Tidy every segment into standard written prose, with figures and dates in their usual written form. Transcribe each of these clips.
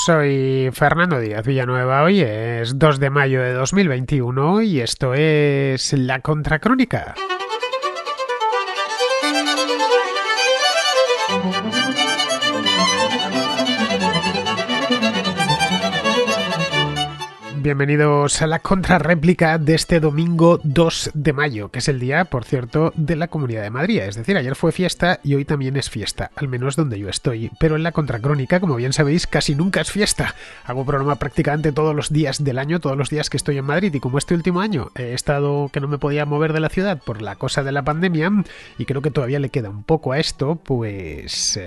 Soy Fernando Díaz Villanueva, hoy es 2 de mayo de 2021 y esto es La Contracrónica. Bienvenidos a la contrarréplica de este domingo 2 de mayo, que es el día, por cierto, de la Comunidad de Madrid. Es decir, ayer fue fiesta y hoy también es fiesta, al menos donde yo estoy. Pero en la contracrónica, como bien sabéis, casi nunca es fiesta. Hago programa prácticamente todos los días del año, todos los días que estoy en Madrid. Y como este último año he estado que no me podía mover de la ciudad por la cosa de la pandemia, y creo que todavía le queda un poco a esto, pues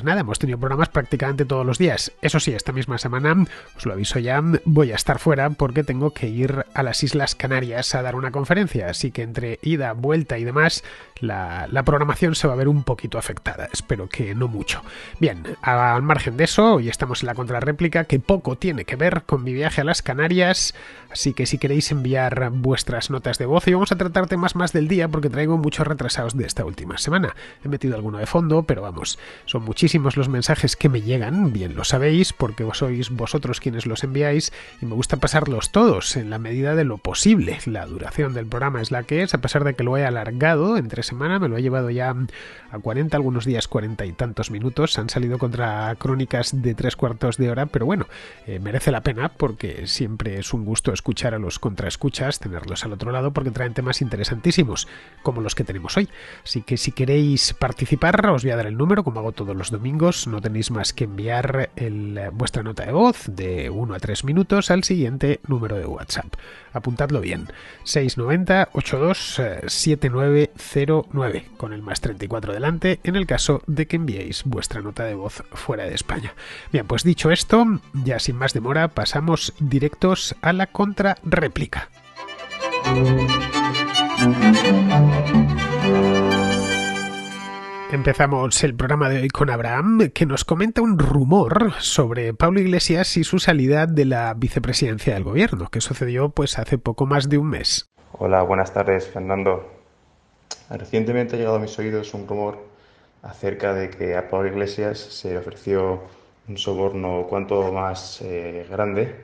nada, hemos tenido programas prácticamente todos los días. Eso sí, esta misma semana, os lo aviso ya, voy a estar fuera porque tengo que ir a las Islas Canarias a dar una conferencia, así que entre ida, vuelta y demás la programación se va a ver un poquito afectada, espero que no mucho. Bien, al margen de eso, hoy estamos en la contrarréplica que poco tiene que ver con mi viaje a las Canarias, así que si queréis enviar vuestras notas de voz, y vamos a tratar temas más del día porque traigo muchos retrasados de esta última semana. He metido alguno de fondo, pero vamos, son muchísimos los mensajes que me llegan, bien lo sabéis, porque sois vosotros quienes los enviáis y me gusta pasarlos todos en la medida de lo posible. La duración del programa es la que es, a pesar de que lo he alargado entre semana, me lo he llevado ya a 40, algunos días 40 y tantos minutos. Han salido contra crónicas de 3/4 de hora, pero bueno, merece la pena porque siempre es un gusto escuchar a los contraescuchas, tenerlos al otro lado porque traen temas interesantísimos como los que tenemos hoy. Así que si queréis participar, os voy a dar el número como hago todos los domingos. No tenéis más que enviar vuestra nota de voz de 1 a 3 minutos al siguiente número de WhatsApp. Apuntadlo bien: 690 82 7909 con el más 34 delante en el caso de que enviéis vuestra nota de voz fuera de España. Bien, pues dicho esto, ya sin más demora pasamos directos a la contrarréplica. Empezamos el programa de hoy con Abraham, que nos comenta un rumor sobre Pablo Iglesias y su salida de la vicepresidencia del gobierno, que sucedió pues hace poco más de un mes. Hola, buenas tardes, Fernando. Recientemente ha llegado a mis oídos un rumor acerca de que a Pablo Iglesias se le ofreció un soborno cuanto más grande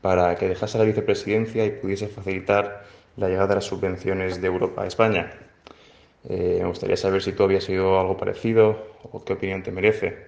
para que dejase la vicepresidencia y pudiese facilitar la llegada de las subvenciones de Europa a España. Me gustaría saber si tú habías oído algo parecido o qué opinión te merece.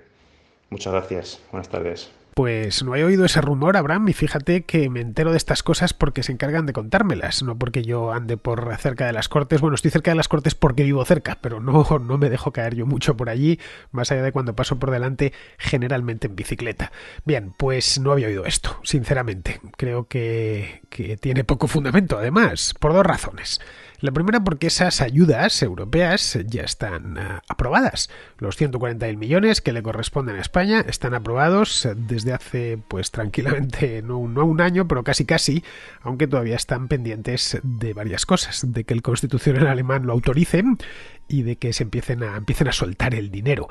Muchas gracias. Buenas tardes. Pues no he oído ese rumor, Abraham, y fíjate que me entero de estas cosas porque se encargan de contármelas, no porque yo ande por cerca de las Cortes. Bueno, estoy cerca de las Cortes porque vivo cerca, pero no me dejo caer yo mucho por allí, más allá de cuando paso por delante, generalmente en bicicleta. Bien, pues no había oído esto, sinceramente. Creo que tiene poco fundamento, además, por dos razones. La primera porque esas ayudas europeas ya están aprobadas. Los 140.000 millones que le corresponden a España están aprobados desde hace, pues tranquilamente, no un año, pero casi, aunque todavía están pendientes de varias cosas, de que el Constitucional alemán lo autorice y de que se empiecen a soltar el dinero.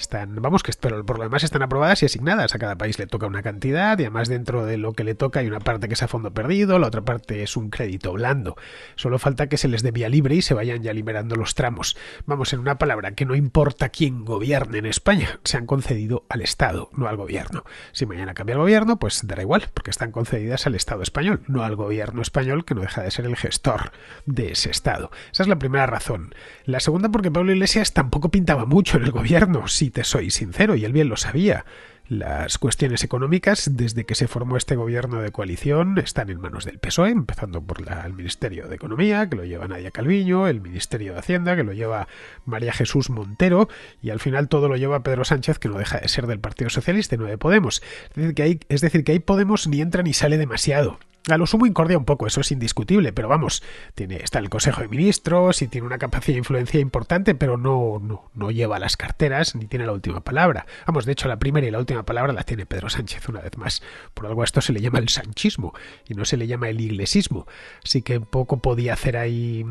Pero por lo demás están aprobadas y asignadas. A cada país le toca una cantidad y además dentro de lo que le toca hay una parte que es a fondo perdido, la otra parte es un crédito blando. Solo falta que se les dé vía libre y se vayan ya liberando los tramos. Vamos, en una palabra, que no importa quién gobierne en España, se han concedido al Estado, no al gobierno. Si mañana cambia el gobierno, pues dará igual, porque están concedidas al Estado español, no al gobierno español, que no deja de ser el gestor de ese Estado. Esa es la primera razón. La segunda, porque Pablo Iglesias tampoco pintaba mucho en el gobierno, si te soy sincero, y él bien lo sabía. Las cuestiones económicas, desde que se formó este gobierno de coalición, están en manos del PSOE, empezando por el Ministerio de Economía, que lo lleva Nadia Calviño, el Ministerio de Hacienda, que lo lleva María Jesús Montero, y al final todo lo lleva Pedro Sánchez, que no deja de ser del Partido Socialista y no de Podemos. Es decir, que ahí Podemos ni entra ni sale demasiado. A lo sumo incordia un poco, eso es indiscutible, pero vamos, está en el Consejo de Ministros y tiene una capacidad de influencia importante, pero no lleva las carteras ni tiene la última palabra. Vamos, de hecho, la primera y la última palabra la tiene Pedro Sánchez, una vez más. Por algo a esto se le llama el sanchismo y no se le llama el iglesismo. Así que poco podía hacer ahí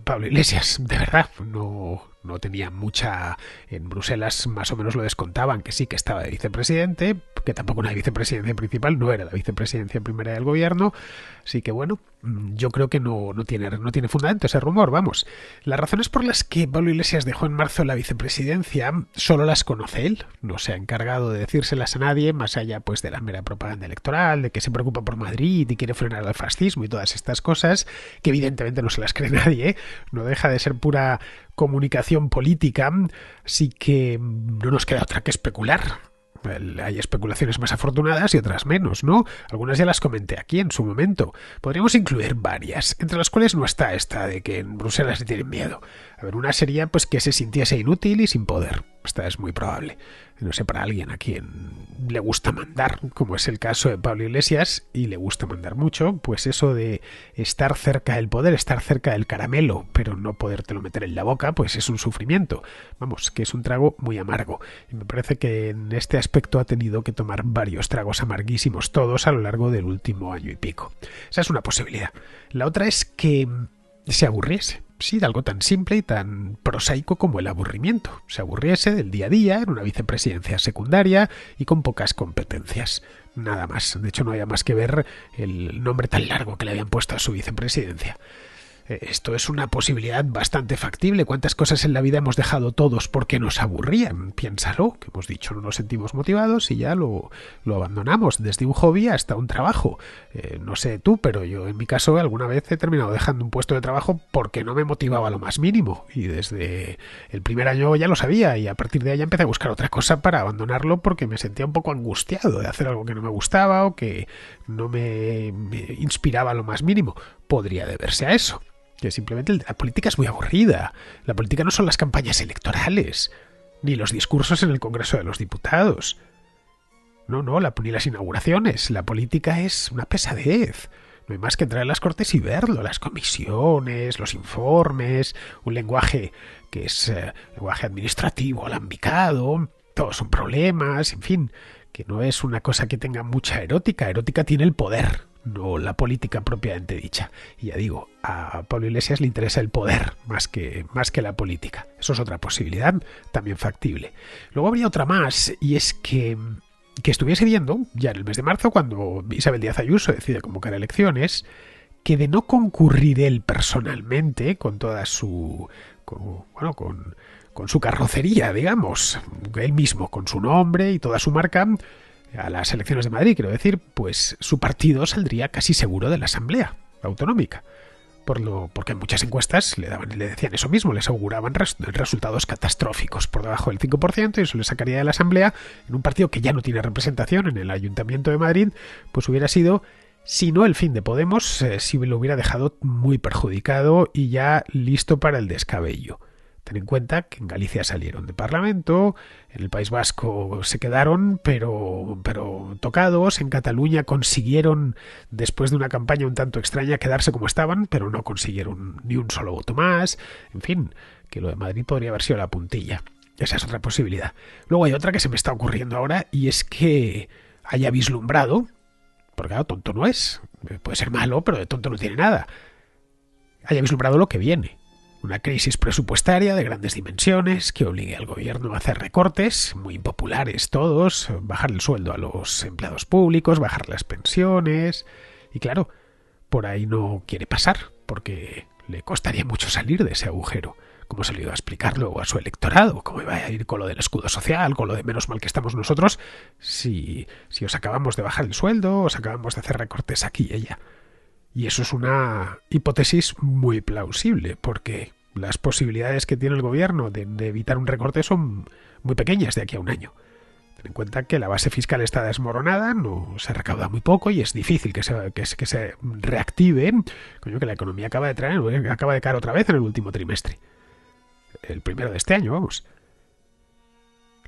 Pablo Iglesias, de verdad, no no tenía mucha... En Bruselas más o menos lo descontaban, que sí que estaba de vicepresidente, que tampoco era vicepresidencia principal, no era la vicepresidencia primera del gobierno, así que bueno, yo creo que no tiene fundamento ese rumor, vamos. Las razones por las que Pablo Iglesias dejó en marzo la vicepresidencia solo las conoce él, no se ha encargado de decírselas a nadie, más allá pues de la mera propaganda electoral, de que se preocupa por Madrid y quiere frenar el fascismo y todas estas cosas, que evidentemente no se las cree nadie, no deja de ser pura comunicación política, así que no nos queda otra que especular. Hay especulaciones más afortunadas y otras menos, ¿no? Algunas ya las comenté aquí en su momento. Podríamos incluir varias, entre las cuales no está esta de que en Bruselas le tienen miedo. A ver, una sería pues que se sintiese inútil y sin poder. Esta es muy probable. No sé, para alguien a quien le gusta mandar, como es el caso de Pablo Iglesias, y le gusta mandar mucho, pues eso de estar cerca del poder, estar cerca del caramelo, pero no podértelo meter en la boca, pues es un sufrimiento. Vamos, que es un trago muy amargo. Y me parece que en este aspecto ha tenido que tomar varios tragos amarguísimos todos a lo largo del último año y pico. Esa es una posibilidad. La otra es que se aburriese. Sí, de algo tan simple y tan prosaico como el aburrimiento. Se aburriese del día a día en una vicepresidencia secundaria y con pocas competencias. Nada más. De hecho, no había más que ver el nombre tan largo que le habían puesto a su vicepresidencia. Esto es una posibilidad bastante factible. ¿Cuántas cosas en la vida hemos dejado todos porque nos aburrían? Piénsalo, que hemos dicho no nos sentimos motivados y ya lo abandonamos, desde un hobby hasta un trabajo. No sé tú, pero yo en mi caso alguna vez he terminado dejando un puesto de trabajo porque no me motivaba lo más mínimo. Y desde el primer año ya lo sabía y a partir de ahí empecé a buscar otra cosa para abandonarlo porque me sentía un poco angustiado de hacer algo que no me gustaba o que no me inspiraba lo más mínimo. Podría deberse a eso. Que simplemente la política es muy aburrida. La política no son las campañas electorales, ni los discursos en el Congreso de los Diputados. No, ni las inauguraciones. La política es una pesadez. No hay más que entrar en las Cortes y verlo. Las comisiones, los informes, un lenguaje que es lenguaje administrativo, alambicado. Todos son problemas, en fin, que no es una cosa que tenga mucha erótica. Erótica tiene el poder, no la política propiamente dicha. Y ya digo, a Pablo Iglesias le interesa el poder más que la política. Eso es otra posibilidad, también factible. Luego habría otra más, y es que estuviese viendo, ya en el mes de marzo, cuando Isabel Díaz Ayuso decide convocar elecciones, que de no concurrir él personalmente, con toda su... con su carrocería, digamos, él mismo, con su nombre y toda su marca, a las elecciones de Madrid, quiero decir, pues su partido saldría casi seguro de la Asamblea Autonómica. Porque en muchas encuestas le decían eso mismo, les auguraban resultados catastróficos por debajo del 5%, y eso le sacaría de la Asamblea en un partido que ya no tiene representación en el Ayuntamiento de Madrid, pues hubiera sido, si no el fin de Podemos, si lo hubiera dejado muy perjudicado y ya listo para el descabello. Ten en cuenta que en Galicia salieron de Parlamento, en el País Vasco se quedaron, pero tocados. En Cataluña consiguieron, después de una campaña un tanto extraña, quedarse como estaban, pero no consiguieron ni un solo voto más. En fin, que lo de Madrid podría haber sido la puntilla. Esa es otra posibilidad. Luego hay otra que se me está ocurriendo ahora, y es que haya vislumbrado, porque claro, tonto no es, puede ser malo, pero de tonto no tiene nada, haya vislumbrado lo que viene. Una crisis presupuestaria de grandes dimensiones que obligue al gobierno a hacer recortes, muy impopulares todos, bajar el sueldo a los empleados públicos, bajar las pensiones. Y claro, por ahí no quiere pasar, porque le costaría mucho salir de ese agujero. ¿Cómo se le iba a explicar luego a su electorado? ¿Cómo iba a ir con lo del escudo social, con lo de menos mal que estamos nosotros, si os acabamos de bajar el sueldo, os acabamos de hacer recortes aquí y allá? Y eso es una hipótesis muy plausible, porque las posibilidades que tiene el gobierno de evitar un recorte son muy pequeñas de aquí a un año. Ten en cuenta que la base fiscal está desmoronada, no se recauda muy poco y es difícil que se reactive. Coño, que la economía acaba de caer otra vez en el último trimestre. El primero de este año, vamos.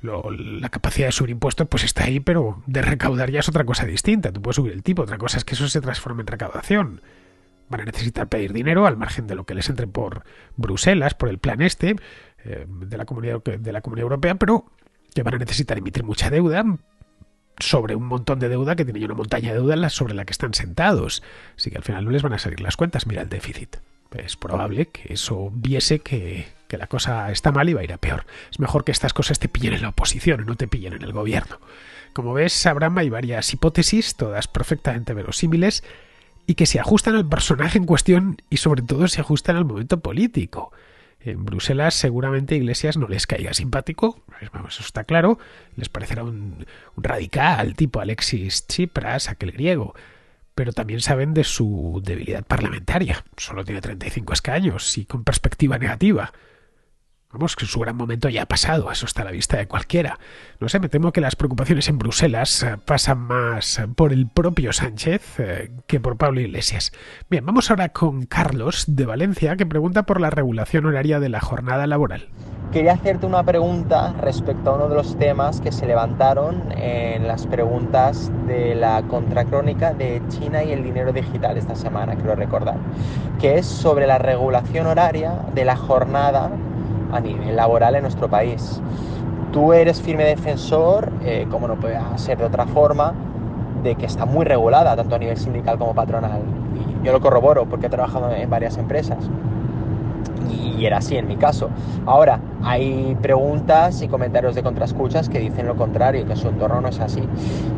La capacidad de subir impuestos pues está ahí, pero de recaudar ya es otra cosa distinta. Tú puedes subir el tipo, otra cosa es que eso se transforme en recaudación. Van a necesitar pedir dinero al margen de lo que les entre por Bruselas, por el plan de la Comunidad Europea, pero que van a necesitar emitir mucha deuda sobre un montón de deuda que tiene una montaña de deuda sobre la que están sentados. Así que al final no les van a salir las cuentas. Mira el déficit. Es probable que eso viese que la cosa está mal y va a ir a peor. Es mejor que estas cosas te pillen en la oposición y no te pillen en el gobierno. Como ves, Abraham, hay varias hipótesis, todas perfectamente verosímiles, y que se ajustan al personaje en cuestión y sobre todo se ajustan al momento político. En Bruselas seguramente a Iglesias no les caiga simpático, vamos, eso está claro, les parecerá un radical tipo Alexis Tsipras, aquel griego, pero también saben de su debilidad parlamentaria. Solo tiene 35 escaños y con perspectiva negativa. Vamos, que su gran momento ya ha pasado, eso está a la vista de cualquiera. No sé, me temo que las preocupaciones en Bruselas pasan más por el propio Sánchez que por Pablo Iglesias. Bien, vamos ahora con Carlos de Valencia, que pregunta por la regulación horaria de la jornada laboral. Quería hacerte una pregunta respecto a uno de los temas que se levantaron en las preguntas de la contracrónica de China y el dinero digital esta semana, quiero recordar, que es sobre la regulación horaria de la jornada a nivel laboral en nuestro país. Tú eres firme defensor, como no puede ser de otra forma, de que está muy regulada, tanto a nivel sindical como patronal. Y yo lo corroboro porque he trabajado en varias empresas. Y era así en mi caso. Ahora, hay preguntas y comentarios de contraescuchas que dicen lo contrario, que su entorno no es así.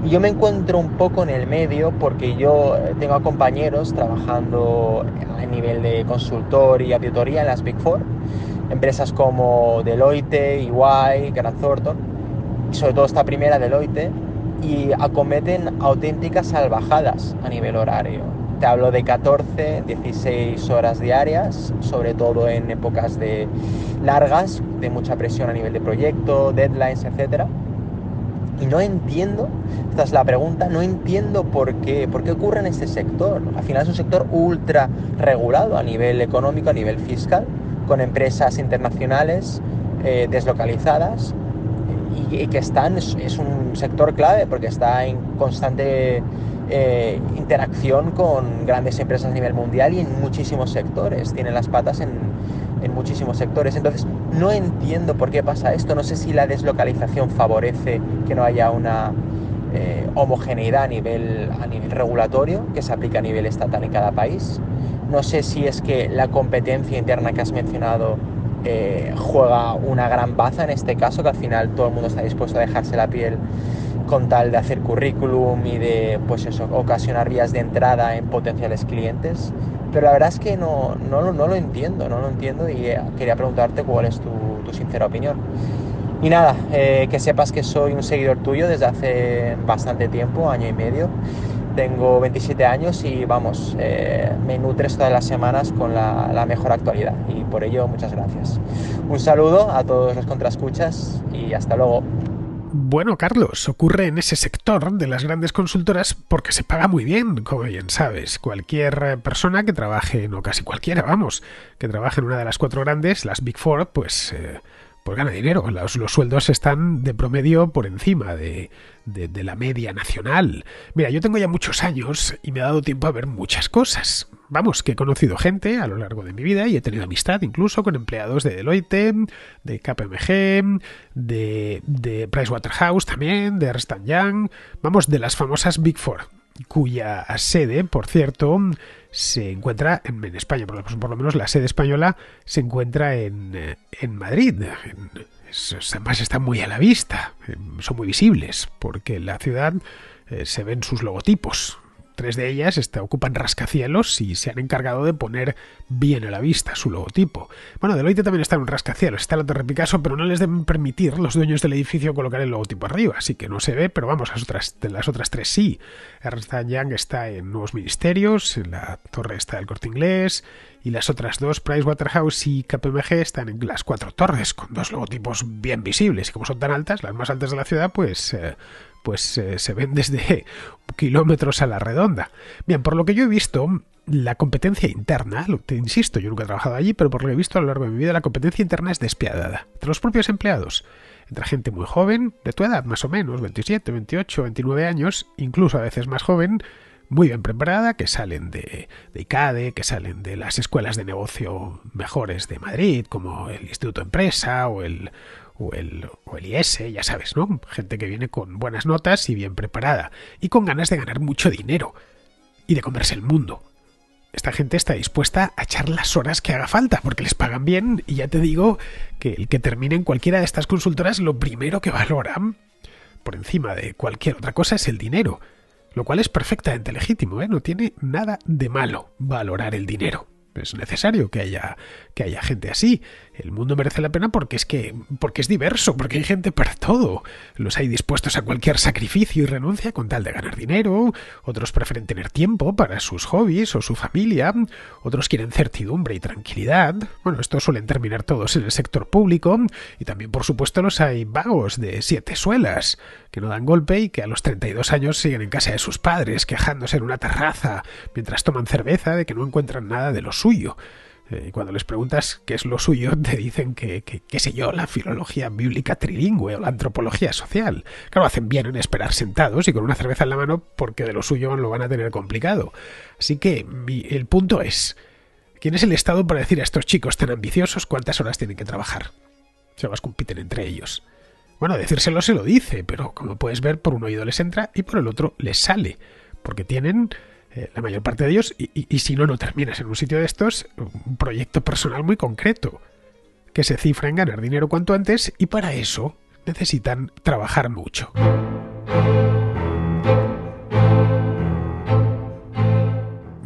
Y yo me encuentro un poco en el medio porque yo tengo a compañeros trabajando a nivel de consultor y auditoría en las Big Four, empresas como Deloitte, EY, Grant Thornton, y sobre todo esta primera, Deloitte, y acometen auténticas salvajadas a nivel horario. Te hablo de 14, 16 horas diarias, sobre todo en épocas largas, de mucha presión a nivel de proyecto, deadlines, etc. Y no entiendo, esta es la pregunta, no entiendo por qué ocurre en este sector. Al final es un sector ultra regulado a nivel económico, a nivel fiscal, con empresas internacionales deslocalizadas y que es un sector clave porque está en constante interacción con grandes empresas a nivel mundial y en muchísimos sectores, tienen las patas en muchísimos sectores. Entonces no entiendo por qué pasa esto, no sé si la deslocalización favorece que no haya una homogeneidad a nivel regulatorio que se aplica a nivel estatal en cada país. No sé si es que la competencia interna que has mencionado juega una gran baza en este caso, que al final todo el mundo está dispuesto a dejarse la piel con tal de hacer currículum y de, pues eso, ocasionar vías de entrada en potenciales clientes. Pero la verdad es que no lo entiendo y quería preguntarte cuál es tu sincera opinión. Y nada, que sepas que soy un seguidor tuyo desde hace bastante tiempo, año y medio. Tengo 27 años y vamos, me nutres todas las semanas con la mejor actualidad y por ello muchas gracias. Un saludo a todos los contraescuchas y hasta luego. Bueno, Carlos, ocurre en ese sector de las grandes consultoras porque se paga muy bien, como bien sabes. Cualquier persona que trabaje, no casi cualquiera, vamos, que trabaje en una de las 4 grandes, las Big Four, pues gana dinero. Los sueldos están de promedio por encima de la media nacional. Mira, yo tengo ya muchos años y me ha dado tiempo a ver muchas cosas. Vamos, que he conocido gente a lo largo de mi vida y he tenido amistad incluso con empleados de Deloitte, de KPMG, de Pricewaterhouse también, de Ernst & Young, vamos, de las famosas Big Four, cuya sede, por cierto, se encuentra en España, por lo menos la sede española se encuentra en Madrid. Además están muy a la vista, son muy visibles, porque en la ciudad se ven sus logotipos. 3 de ellas ocupan rascacielos y se han encargado de poner bien a la vista su logotipo. Bueno, Deloitte también está en un rascacielos, está la Torre Picasso, pero no les deben permitir los dueños del edificio colocar el logotipo arriba, así que no se ve, pero vamos, las otras 3 sí. Ernst & Young está en Nuevos Ministerios, en la torre está el Corte Inglés, y las otras 2, Pricewaterhouse y KPMG, están en las 4 torres, con 2 logotipos bien visibles, y como son tan altas, las más altas de la ciudad, pues se ven desde kilómetros a la redonda. Bien, por lo que yo he visto, la competencia interna, te insisto, yo nunca he trabajado allí, pero por lo que he visto a lo largo de mi vida, la competencia interna es despiadada. Entre los propios empleados, entre gente muy joven, de tu edad más o menos, 27, 28, 29 años, incluso a veces más joven, muy bien preparada, que salen de ICADE, que salen de las escuelas de negocio mejores de Madrid, como el Instituto Empresa o el IES, ya sabes, ¿no? Gente que viene con buenas notas y bien preparada y con ganas de ganar mucho dinero y de comerse el mundo. esta gente está dispuesta a echar las horas que haga falta, porque les pagan bien, y ya te digo que el que termine en cualquiera de estas consultoras, lo primero que valoran, por encima de cualquier otra cosa, es el dinero, lo cual es perfectamente legítimo, ¿eh? No tiene nada de malo valorar el dinero. Es necesario que haya gente así. El mundo merece la pena porque es diverso, porque hay gente para todo. Los hay dispuestos a cualquier sacrificio y renuncia con tal de ganar dinero, otros prefieren tener tiempo para sus hobbies o su familia, otros quieren certidumbre y tranquilidad. Bueno, estos suelen terminar todos en el sector público, y también por supuesto los hay vagos de 7 suelas, que no dan golpe y que a los 32 años siguen en casa de sus padres, quejándose en una terraza mientras toman cerveza de que no encuentran nada de lo suyo. Cuando les preguntas qué es lo suyo, te dicen que qué sé yo, la filología bíblica trilingüe o la antropología social. Claro, hacen bien en esperar sentados y con una cerveza en la mano, porque de lo suyo lo van a tener complicado. Así que el punto es, ¿quién es el Estado para decir a estos chicos tan ambiciosos cuántas horas tienen que trabajar? Se las compiten entre ellos. Bueno, decírselo se lo dice, pero como puedes ver, por un oído les entra y por el otro les sale, porque tienen, la mayor parte de ellos, y si no terminas en un sitio de estos, un proyecto personal muy concreto, que se cifra en ganar dinero cuanto antes, y para eso necesitan trabajar mucho.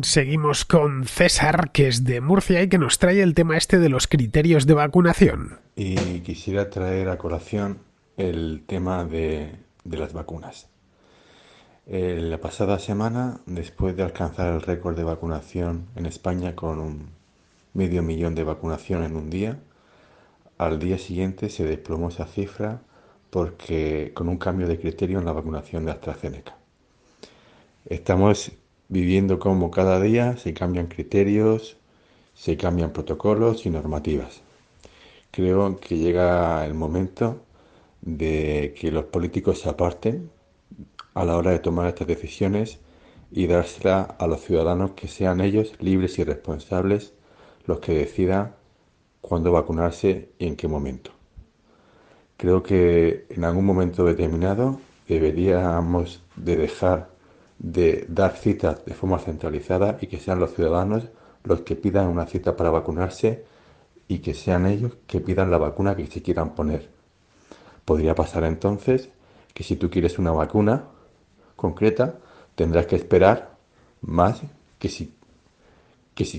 Seguimos con César, que es de Murcia y que nos trae el tema este de los criterios de vacunación. Y quisiera traer a colación el tema de las vacunas. La pasada semana, después de alcanzar el récord de vacunación en España con un 500.000 de vacunación en un día, al día siguiente se desplomó esa cifra porque con un cambio de criterio en la vacunación de AstraZeneca. Estamos viviendo como cada día se cambian criterios, se cambian protocolos y normativas. Creo que llega el momento de que los políticos se aparten a la hora de tomar estas decisiones y dársela a los ciudadanos, que sean ellos libres y responsables los que decidan cuándo vacunarse y en qué momento. Creo que en algún momento determinado deberíamos de dejar de dar citas de forma centralizada y que sean los ciudadanos los que pidan una cita para vacunarse y que sean ellos que pidan la vacuna que se quieran poner. Podría pasar entonces que si tú quieres una vacuna concreta, tendrás que esperar más que si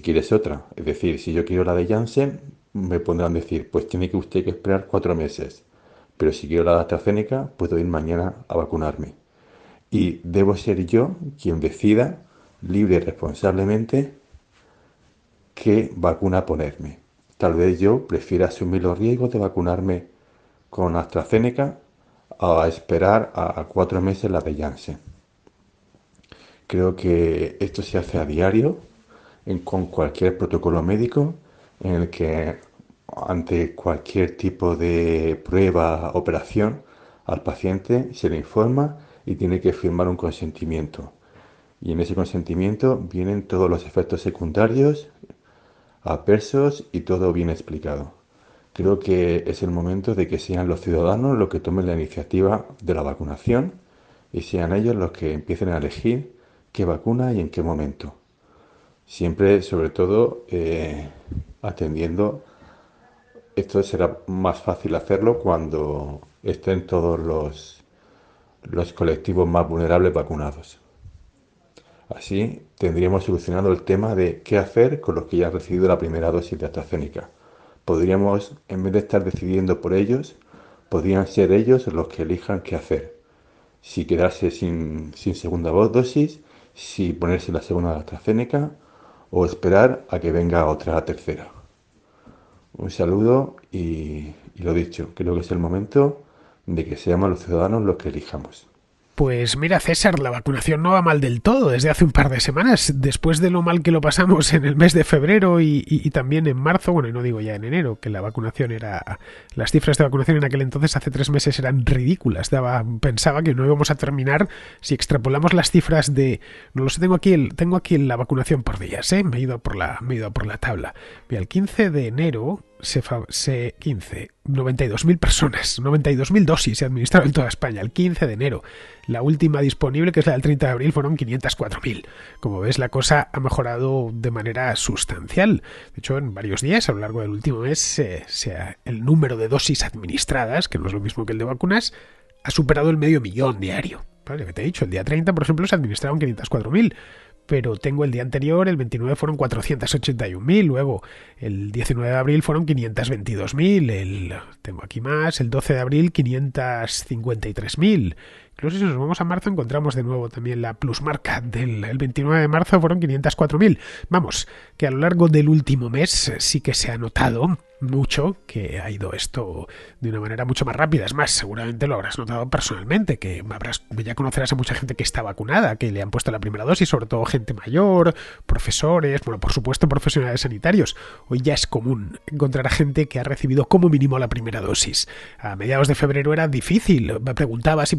quieres otra. Es decir, si yo quiero la de Janssen, me pondrán decir, pues tiene que usted que esperar 4 meses. Pero si quiero la de AstraZeneca, puedo ir mañana a vacunarme. Y debo ser yo quien decida, libre y responsablemente, qué vacuna ponerme. Tal vez yo prefiera asumir los riesgos de vacunarme con AstraZeneca a esperar a 4 meses la de Janssen. Creo que esto se hace a diario con cualquier protocolo médico en el que ante cualquier tipo de prueba, operación, al paciente se le informa y tiene que firmar un consentimiento. Y en ese consentimiento vienen todos los efectos secundarios, adversos y todo bien explicado. Creo que es el momento de que sean los ciudadanos los que tomen la iniciativa de la vacunación y sean ellos los que empiecen a elegir qué vacuna y en qué momento. Siempre, sobre todo, atendiendo, esto será más fácil hacerlo cuando estén todos los colectivos más vulnerables vacunados. Así tendríamos solucionado el tema de qué hacer con los que ya han recibido la primera dosis de AstraZeneca. Podríamos, en vez de estar decidiendo por ellos, podrían ser ellos los que elijan qué hacer. Si quedarse sin segunda dosis, si ponerse la segunda de AstraZeneca o esperar a que venga otra tercera. Un saludo y lo dicho, creo que es el momento de que seamos los ciudadanos los que elijamos. Pues mira, César, la vacunación no va mal del todo desde hace un par de semanas, después de lo mal que lo pasamos en el mes de febrero y también en marzo, bueno, y no digo ya en enero, que la vacunación las cifras de vacunación en aquel entonces, hace 3 meses, eran ridículas. Pensaba que no íbamos a terminar si extrapolamos las cifras no lo sé, tengo aquí la vacunación por días, me he ido por la tabla. Mira, el 15 de enero 92.000 personas, 92.000 dosis se administraron en toda España el 15 de enero. La última disponible, que es la del 30 de abril, fueron 504.000. Como ves, la cosa ha mejorado de manera sustancial. De hecho, en varios días, a lo largo del último mes, el número de dosis administradas, que no es lo mismo que el de vacunas, ha superado el 500.000 diario. Vale, que te he dicho, el día 30, por ejemplo, se administraron 504.000. Pero tengo el día anterior, el 29 fueron 481.000, luego el 19 de abril fueron 522.000, tengo aquí más, el 12 de abril 553.000. Incluso si nos vamos a marzo encontramos de nuevo también la plusmarca el 29 de marzo fueron 504.000. Vamos, que a lo largo del último mes sí que se ha notado mucho que ha ido esto de una manera mucho más rápida. Es más, seguramente lo habrás notado personalmente, que ya conocerás a mucha gente que está vacunada, que le han puesto la primera dosis, sobre todo gente mayor, profesores, bueno, por supuesto profesionales sanitarios. Hoy ya es común encontrar a gente que ha recibido como mínimo la primera dosis. A mediados de febrero era difícil, me preguntabas y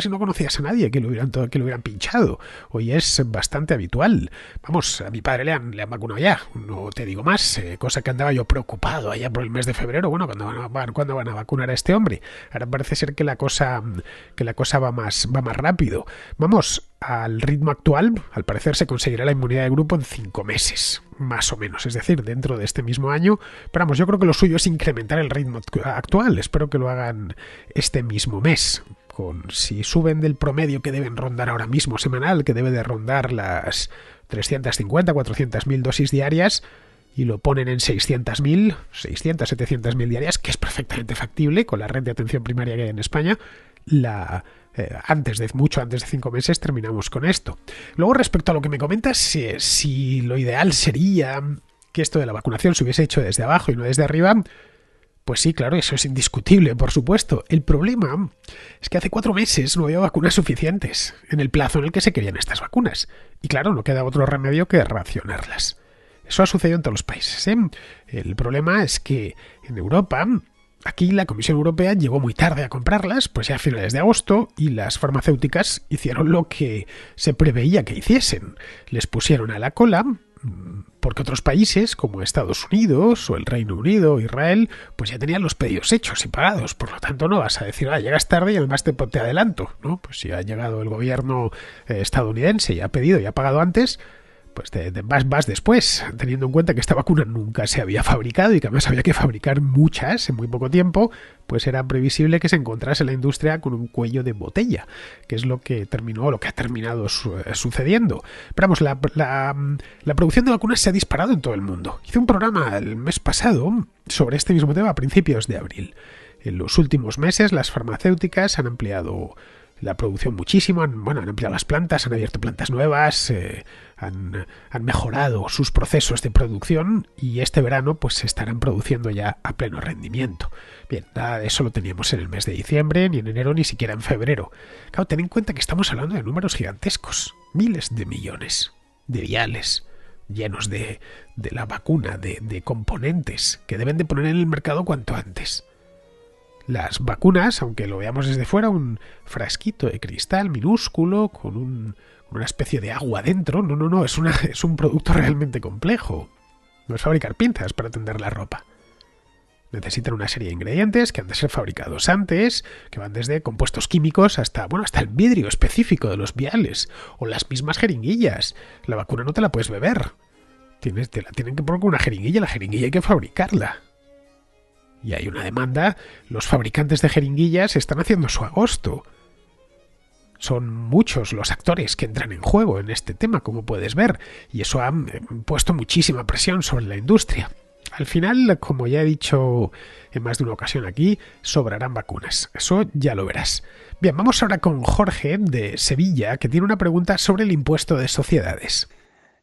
no conocías a nadie que lo hubieran pinchado. Hoy es bastante habitual. Vamos, a mi padre le han vacunado ya, no te digo más, cosa que andaba yo preocupado allá por el mes de febrero. Bueno, ¿cuándo van a vacunar a este hombre? Ahora parece ser que la cosa va más rápido. Vamos, al ritmo actual, al parecer se conseguirá la inmunidad de grupo en 5 meses, más o menos, es decir, dentro de este mismo año. Pero vamos, yo creo que lo suyo es incrementar el ritmo actual. Espero que lo hagan este mismo mes. Si suben del promedio que deben rondar ahora mismo semanal, que debe de rondar las 350, 400.000 dosis diarias, y lo ponen en 600.000, 700.000 diarias, que es perfectamente factible con la red de atención primaria que hay en España, mucho antes de 5 meses terminamos con esto. Luego, respecto a lo que me comentas, si lo ideal sería que esto de la vacunación se hubiese hecho desde abajo y no desde arriba, pues sí, claro, eso es indiscutible, por supuesto. El problema es que hace 4 meses no había vacunas suficientes en el plazo en el que se querían estas vacunas. Y claro, no queda otro remedio que racionarlas. Eso ha sucedido en todos los países, ¿eh? El problema es que en Europa, aquí la Comisión Europea llegó muy tarde a comprarlas, pues ya a finales de agosto, y las farmacéuticas hicieron lo que se preveía que hiciesen. Les pusieron a la cola, porque otros países, como Estados Unidos o el Reino Unido o Israel, pues ya tenían los pedidos hechos y pagados. Por lo tanto, no vas a decir, llegas tarde y además te adelanto, ¿no? Pues si ha llegado el gobierno estadounidense y ha pedido y ha pagado antes, pues vas después, teniendo en cuenta que esta vacuna nunca se había fabricado y que además había que fabricar muchas en muy poco tiempo, pues era previsible que se encontrase la industria con un cuello de botella, que es lo que ha terminado sucediendo. Pero vamos, la producción de vacunas se ha disparado en todo el mundo. Hice un programa el mes pasado sobre este mismo tema a principios de abril. En los últimos meses las farmacéuticas han ampliado la producción muchísimo, han ampliado las plantas, han abierto plantas nuevas, han mejorado sus procesos de producción y este verano pues se estarán produciendo ya a pleno rendimiento. Bien, nada de eso lo teníamos en el mes de diciembre, ni en enero, ni siquiera en febrero. Claro, ten en cuenta que estamos hablando de números gigantescos, miles de millones de viales llenos de la vacuna, de componentes que deben de poner en el mercado cuanto antes. Las vacunas, aunque lo veamos desde fuera, un frasquito de cristal minúsculo con una especie de agua dentro, no, es un producto realmente complejo. No es fabricar pinzas para tender la ropa. Necesitan una serie de ingredientes que han de ser fabricados antes, que van desde compuestos químicos hasta el vidrio específico de los viales, o las mismas jeringuillas. La vacuna no te la puedes beber. Te la tienen que poner con una jeringuilla, la jeringuilla hay que fabricarla. Y hay una demanda, los fabricantes de jeringuillas están haciendo su agosto. Son muchos los actores que entran en juego en este tema, como puedes ver, y eso ha puesto muchísima presión sobre la industria. Al final, como ya he dicho en más de una ocasión aquí, sobrarán vacunas. Eso ya lo verás. Bien, vamos ahora con Jorge de Sevilla, que tiene una pregunta sobre el impuesto de sociedades.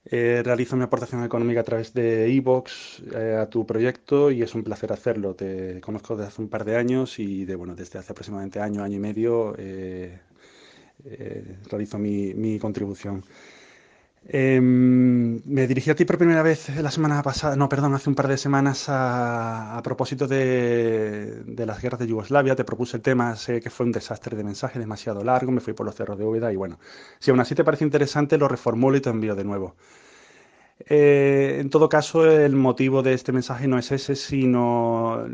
Realizo mi aportación económica a través de iVoox a tu proyecto y es un placer hacerlo. Te conozco desde hace un par de años y desde hace aproximadamente año y medio realizo mi contribución. Me dirigí a ti por primera vez hace un par de semanas a propósito de las guerras de Yugoslavia. Te propuse el tema, sé que fue un desastre de mensaje demasiado largo, me fui por los cerros de Úbeda y bueno, si aún así te parece interesante lo reformulo y te envío de nuevo. En todo caso, el motivo de este mensaje no es ese, sino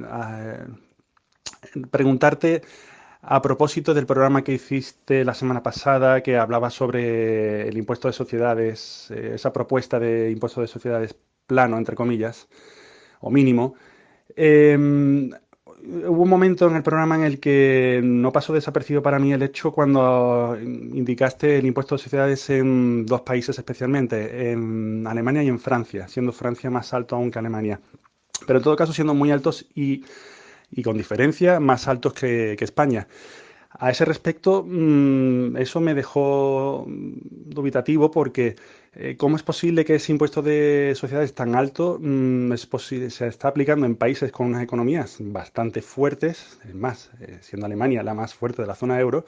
preguntarte a propósito del programa que hiciste la semana pasada, que hablaba sobre el impuesto de sociedades, esa propuesta de impuesto de sociedades plano, entre comillas, o mínimo. Hubo un momento en el programa en el que no pasó desapercibido para mí el hecho cuando indicaste el impuesto de sociedades en dos países especialmente, en Alemania y en Francia, siendo Francia más alto aún que Alemania. Pero en todo caso siendo muy altos y con diferencia más altos que España. A ese respecto, eso me dejó dubitativo porque ¿cómo es posible que ese impuesto de sociedades tan alto se está aplicando en países con unas economías bastante fuertes, es más, siendo Alemania la más fuerte de la zona euro,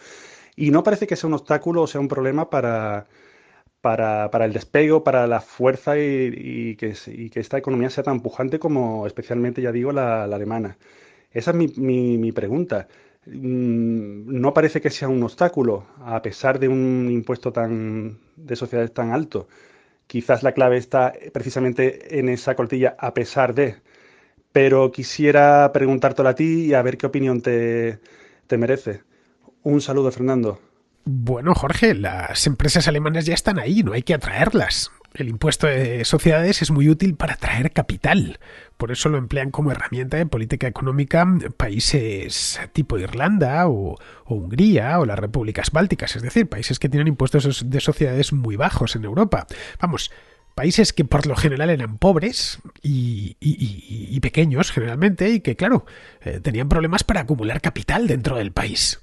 y no parece que sea un obstáculo o sea un problema para el despegue o para la fuerza y que esta economía sea tan pujante como especialmente, ya digo, la alemana? Esa es mi pregunta. No parece que sea un obstáculo, a pesar de un impuesto de sociedades tan alto. Quizás la clave está precisamente en esa cortilla, a pesar de. Pero quisiera preguntártelo a ti y a ver qué opinión te merece. Un saludo, Fernando. Bueno, Jorge, las empresas alemanas ya están ahí, no hay que atraerlas. El impuesto de sociedades es muy útil para atraer capital. Por eso lo emplean como herramienta de política económica países tipo Irlanda o Hungría o las repúblicas bálticas, es decir, países que tienen impuestos de sociedades muy bajos en Europa. Vamos, países que por lo general eran pobres y pequeños generalmente y que, claro, tenían problemas para acumular capital dentro del país.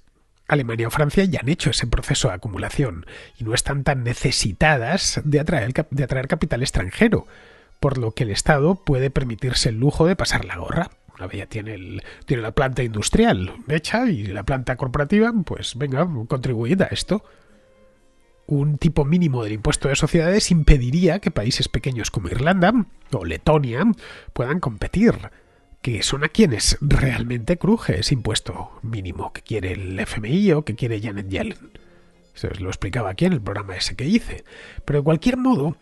Alemania o Francia ya han hecho ese proceso de acumulación y no están tan necesitadas de atraer capital extranjero, por lo que el Estado puede permitirse el lujo de pasar la gorra. Una vez ya tiene la planta industrial hecha y la planta corporativa, pues venga, contribuid a esto. Un tipo mínimo del impuesto de sociedades impediría que países pequeños como Irlanda o Letonia puedan competir, que son a quienes realmente cruje ese impuesto mínimo que quiere el FMI o que quiere Janet Yellen. Se os lo explicaba aquí en el programa ese que hice. Pero de cualquier modo,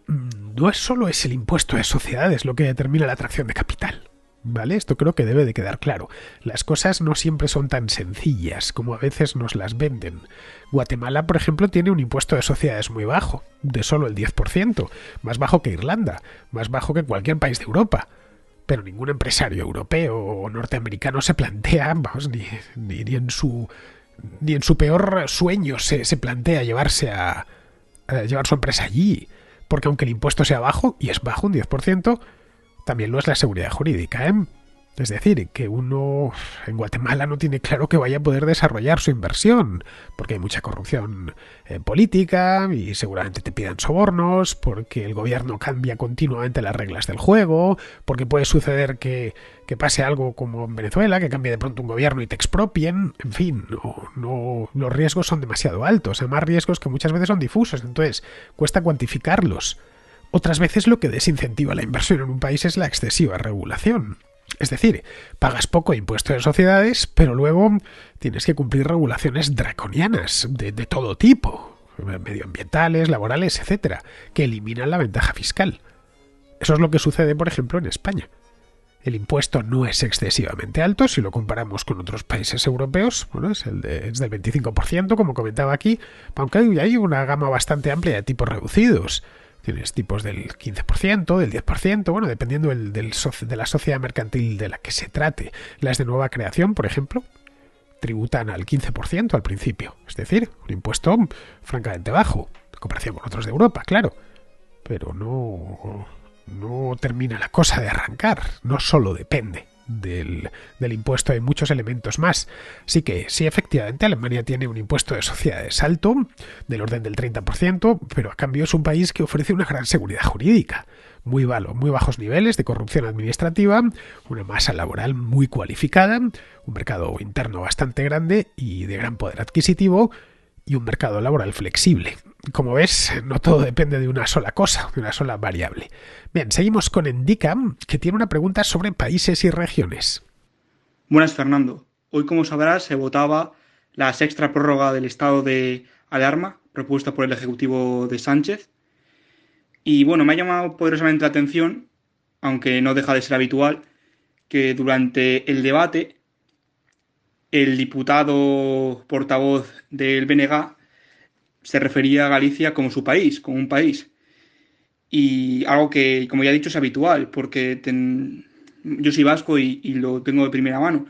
no es solo el impuesto de sociedades lo que determina la atracción de capital. ¿Vale? Esto creo que debe de quedar claro. Las cosas no siempre son tan sencillas como a veces nos las venden. Guatemala, por ejemplo, tiene un impuesto de sociedades muy bajo, de solo el 10%, más bajo que Irlanda, más bajo que cualquier país de Europa. Pero ningún empresario europeo o norteamericano se plantea, vamos, ni en su peor sueño se plantea llevar su empresa allí. Porque aunque el impuesto sea bajo, y es bajo, un 10%, también lo es la seguridad jurídica, ¿eh? Es decir, que uno en Guatemala no tiene claro que vaya a poder desarrollar su inversión, porque hay mucha corrupción política y seguramente te pidan sobornos, porque el gobierno cambia continuamente las reglas del juego, porque puede suceder que pase algo como en Venezuela, que cambie de pronto un gobierno y te expropien. En fin, los riesgos son demasiado altos, además riesgos que muchas veces son difusos, entonces cuesta cuantificarlos. Otras veces lo que desincentiva la inversión en un país es la excesiva regulación. Es decir, pagas poco impuesto de sociedades, pero luego tienes que cumplir regulaciones draconianas de todo tipo, medioambientales, laborales, etcétera, que eliminan la ventaja fiscal. Eso es lo que sucede, por ejemplo, en España. El impuesto no es excesivamente alto si lo comparamos con otros países europeos. Bueno, es del 25%, como comentaba aquí, aunque hay una gama bastante amplia de tipos reducidos. Tienes tipos del 15%, del 10%, bueno, dependiendo de la sociedad mercantil de la que se trate. Las de nueva creación, por ejemplo, tributan al 15% al principio. Es decir, un impuesto francamente bajo, en comparación con otros de Europa, claro. Pero no termina la cosa de arrancar, no solo depende del impuesto, hay muchos elementos más. Así que sí, efectivamente, Alemania tiene un impuesto de sociedades alto, del orden del 30%, pero a cambio es un país que ofrece una gran seguridad jurídica, muy bajos niveles de corrupción administrativa, una masa laboral muy cualificada, un mercado interno bastante grande y de gran poder adquisitivo, y un mercado laboral flexible. Como ves, no todo depende de una sola cosa, de una sola variable. Bien, seguimos con Endica, que tiene una pregunta sobre países y regiones. Buenas, Fernando. Hoy, como sabrás, se votaba la sexta prórroga del estado de alarma propuesta por el Ejecutivo de Sánchez. Y bueno, me ha llamado poderosamente la atención, aunque no deja de ser habitual, que durante el debate el diputado portavoz del BNG se refería a Galicia como su país, como un país. Y algo que, como ya he dicho, es habitual, porque yo soy vasco y lo tengo de primera mano,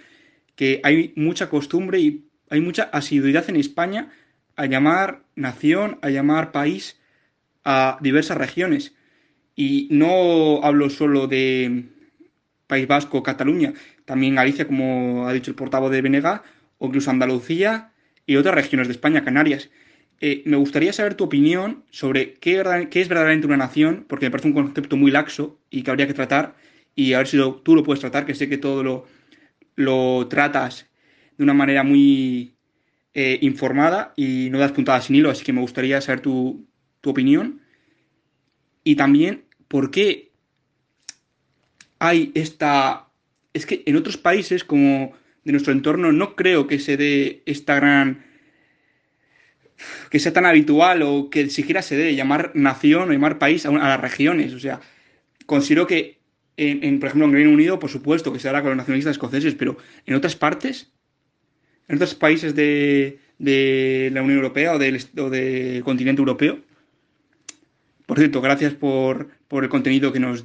que hay mucha costumbre y hay mucha asiduidad en España a llamar nación, a llamar país a diversas regiones. Y no hablo solo de País Vasco, Cataluña, también Galicia, como ha dicho el portavoz de BNG, o incluso Andalucía y otras regiones de España, Canarias. Me gustaría saber tu opinión sobre qué es verdaderamente una nación, porque me parece un concepto muy laxo y que habría que tratar, y a ver si tú lo puedes tratar, que sé que todo lo tratas de una manera muy informada y no das puntadas sin hilo, así que me gustaría saber tu opinión. Y también, ¿por qué hay esta... Es que en otros países como de nuestro entorno no creo que se dé esta gran... que sea tan habitual o que siquiera se dé llamar nación o llamar país a las regiones. O sea, considero que, por ejemplo, en Reino Unido, por supuesto, que se hará con los nacionalistas escoceses, pero en otras partes, en otros países de la Unión Europea o del continente europeo. Por cierto, gracias por el contenido que nos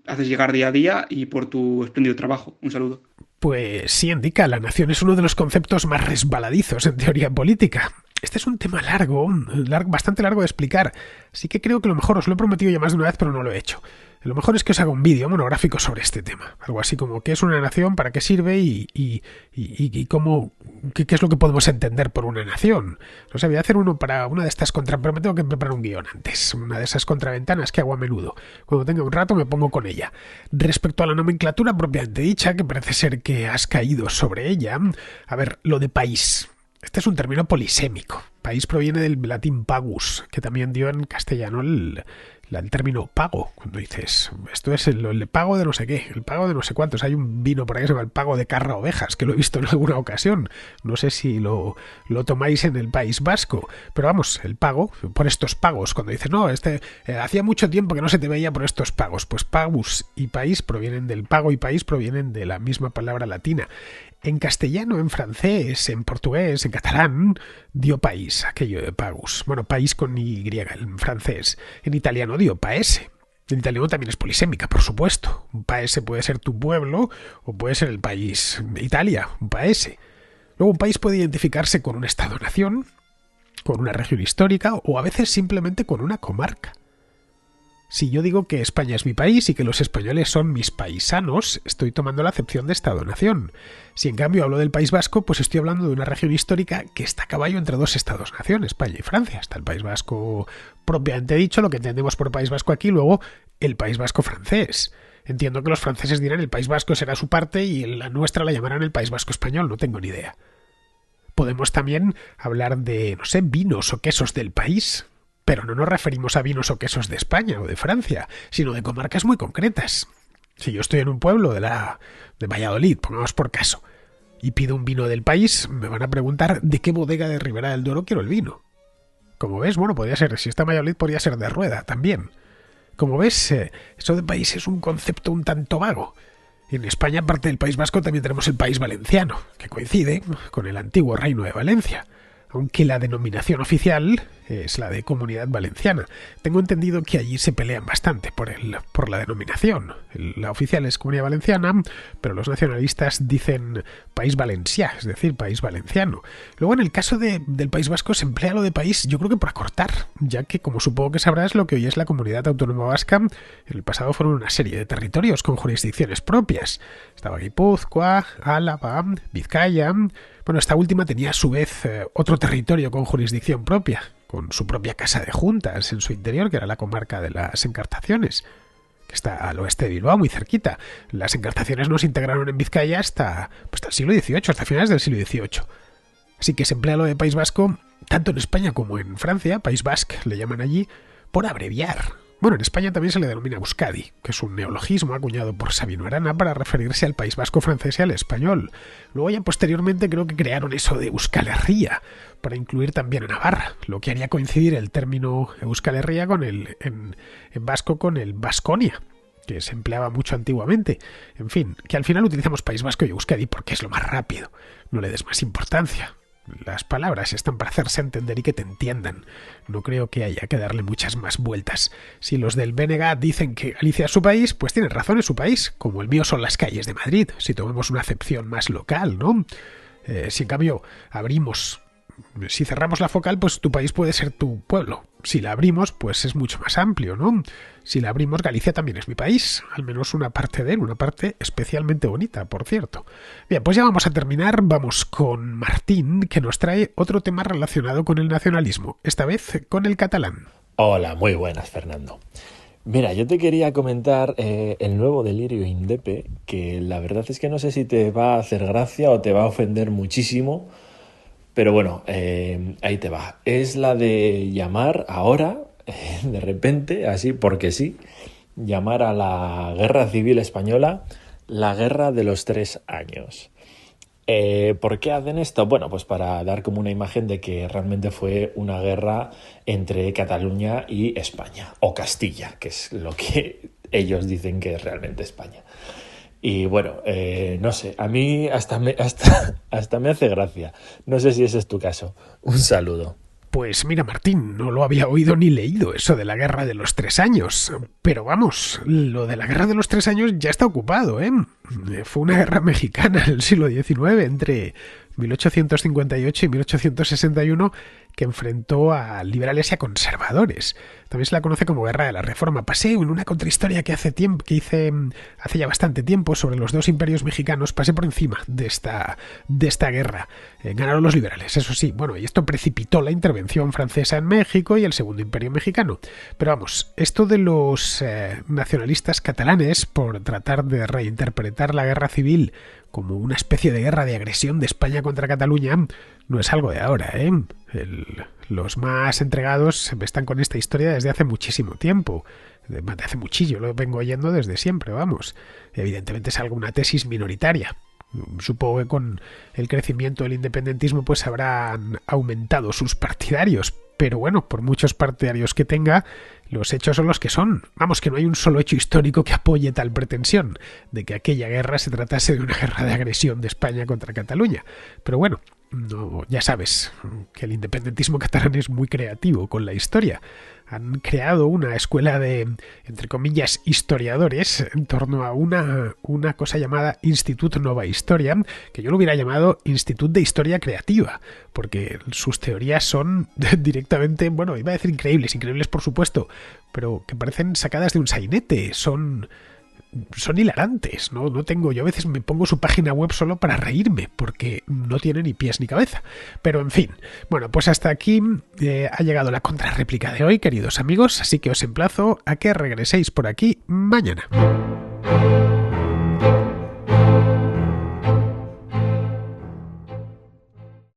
haces llegar día a día y por tu espléndido trabajo. Un saludo. Pues sí, indica, la nación es uno de los conceptos más resbaladizos en teoría política. Este es un tema bastante largo de explicar, así que creo que lo mejor, os lo he prometido ya más de una vez, pero no lo he hecho. Lo mejor es que os haga un vídeo monográfico sobre este tema. Algo así como qué es una nación, para qué sirve y cómo, qué es lo que podemos entender por una nación. No sé, voy a hacer uno para una de estas pero me tengo que preparar un guión antes. Una de esas contraventanas que hago a menudo. Cuando tenga un rato me pongo con ella. Respecto a la nomenclatura propiamente dicha, que parece ser que has caído sobre ella. A ver, lo de país. Este es un término polisémico. País proviene del latín pagus, que también dio en castellano el término pago. Cuando dices, esto es el pago de no sé qué, el pago de no sé cuántos. Hay un vino por ahí que se llama el pago de Carra Ovejas, que lo he visto en alguna ocasión. No sé si lo tomáis en el País Vasco. Pero vamos, el pago, por estos pagos. Cuando dices, no, hacía mucho tiempo que no se te veía por estos pagos. Pues pagus y país provienen del pago y país provienen de la misma palabra latina. En castellano, en francés, en portugués, en catalán, dio país, aquello de pagus. Bueno, país con Y en francés. En italiano dio paese. En italiano también es polisémica, por supuesto. Un paese puede ser tu pueblo o puede ser el país Italia, un paese. Luego un país puede identificarse con un estado-nación, con una región histórica o a veces simplemente con una comarca. Si yo digo que España es mi país y que los españoles son mis paisanos, estoy tomando la acepción de Estado-nación. Si en cambio hablo del País Vasco, pues estoy hablando de una región histórica que está a caballo entre dos Estados-nación, España y Francia. Está el País Vasco propiamente dicho, lo que entendemos por País Vasco aquí, luego el País Vasco francés. Entiendo que los franceses dirán el País Vasco será su parte y la nuestra la llamarán el País Vasco español, no tengo ni idea. Podemos también hablar de, no sé, vinos o quesos del país. Pero no nos referimos a vinos o quesos de España o de Francia, sino de comarcas muy concretas. Si yo estoy en un pueblo de Valladolid, pongamos por caso, y pido un vino del país, me van a preguntar de qué bodega de Ribera del Duero quiero el vino. Como ves, bueno, podría ser, si está en Valladolid, podría ser de Rueda también. Como ves, eso de país es un concepto un tanto vago. En España, aparte del País Vasco, también tenemos el País Valenciano, que coincide con el antiguo Reino de Valencia. Aunque la denominación oficial es la de Comunidad Valenciana. Tengo entendido que allí se pelean bastante por la denominación. La oficial es Comunidad Valenciana, pero los nacionalistas dicen País Valencià, es decir, País Valenciano. Luego, en el caso del País Vasco, se emplea lo de país, yo creo que por acortar, ya que, como supongo que sabrás, lo que hoy es la Comunidad Autónoma Vasca, en el pasado fueron una serie de territorios con jurisdicciones propias. Estaba Guipúzcoa, Álava, Vizcaya. Bueno, esta última tenía a su vez otro territorio con jurisdicción propia, con su propia casa de juntas en su interior, que era la comarca de las Encartaciones, que está al oeste de Bilbao, muy cerquita. Las Encartaciones no se integraron en Vizcaya hasta el siglo XVIII, hasta finales del siglo XVIII. Así que se emplea lo de País Vasco, tanto en España como en Francia, País Basque le llaman allí, por abreviar. Bueno, en España también se le denomina Euskadi, que es un neologismo acuñado por Sabino Arana para referirse al País Vasco francés y al español. Luego ya posteriormente creo que crearon eso de Euskal Herria para incluir también a Navarra, lo que haría coincidir el término Euskal Herria con en vasco con el Baskonia, que se empleaba mucho antiguamente. En fin, que al final utilizamos País Vasco y Euskadi porque es lo más rápido. No le des más importancia. Las palabras están para hacerse entender y que te entiendan. No creo que haya que darle muchas más vueltas. Si los del BNG dicen que Galicia es su país, pues tienen razón, es su país. Como el mío son las calles de Madrid, si tomamos una acepción más local, ¿no? Si en cambio si cerramos la focal, pues tu país puede ser tu pueblo. Si la abrimos, pues es mucho más amplio, ¿no? Si la abrimos, Galicia también es mi país, al menos una parte de él, una parte especialmente bonita, por cierto. Bien, pues ya vamos a terminar, vamos con Martín, que nos trae otro tema relacionado con el nacionalismo, esta vez con el catalán. Hola, muy buenas, Fernando. Mira, yo te quería comentar el nuevo delirio Indepe, que la verdad es que no sé si te va a hacer gracia o te va a ofender muchísimo. Pero bueno, ahí te va. Es la de llamar ahora, de repente, así porque sí, llamar a la Guerra Civil Española la Guerra de los 3 años. ¿Por qué hacen esto? Bueno, pues para dar como una imagen de que realmente fue una guerra entre Cataluña y España, o Castilla, que es lo que ellos dicen que es realmente España. Y bueno, no sé, a mí hasta me hace gracia. No sé si ese es tu caso. Un saludo. Pues mira, Martín, no lo había oído ni leído eso de la Guerra de los 3 años. Pero vamos, lo de la Guerra de los 3 años ya está ocupado, ¿eh? Fue una guerra mexicana en el siglo XIX entre 1858 y 1861 que enfrentó a liberales y a conservadores. También se la conoce como Guerra de la Reforma. Pasé en una contrahistoria que hice hace ya bastante tiempo sobre los 2 imperios mexicanos, pasé por encima de esta guerra. Ganaron los liberales, eso sí. Bueno, y esto precipitó la intervención francesa en México y el Segundo Imperio Mexicano. Pero vamos, esto de los nacionalistas catalanes, por tratar de reinterpretar la guerra civil como una especie de guerra de agresión de España contra Cataluña, no es algo de ahora, ¿eh? Los más entregados están con esta historia desde hace muchísimo tiempo. Hace muchillo, lo vengo oyendo desde siempre, vamos. Evidentemente es alguna tesis minoritaria. Supongo que con el crecimiento del independentismo pues habrán aumentado sus partidarios, pero bueno, por muchos partidarios que tenga, los hechos son los que son. Vamos, que no hay un solo hecho histórico que apoye tal pretensión de que aquella guerra se tratase de una guerra de agresión de España contra Cataluña. Pero bueno, no, ya sabes que el independentismo catalán es muy creativo con la historia. Han creado una escuela de, entre comillas, historiadores en torno a una cosa llamada Institut Nova Historia, que yo lo hubiera llamado Institut de Historia Creativa, porque sus teorías son directamente, bueno, iba a decir increíbles por supuesto, pero que parecen sacadas de un sainete, son hilarantes, ¿no? Yo a veces me pongo su página web solo para reírme, porque no tiene ni pies ni cabeza. Pero en fin, bueno, pues hasta aquí ha llegado la contrarréplica de hoy, queridos amigos, así que os emplazo a que regreséis por aquí mañana.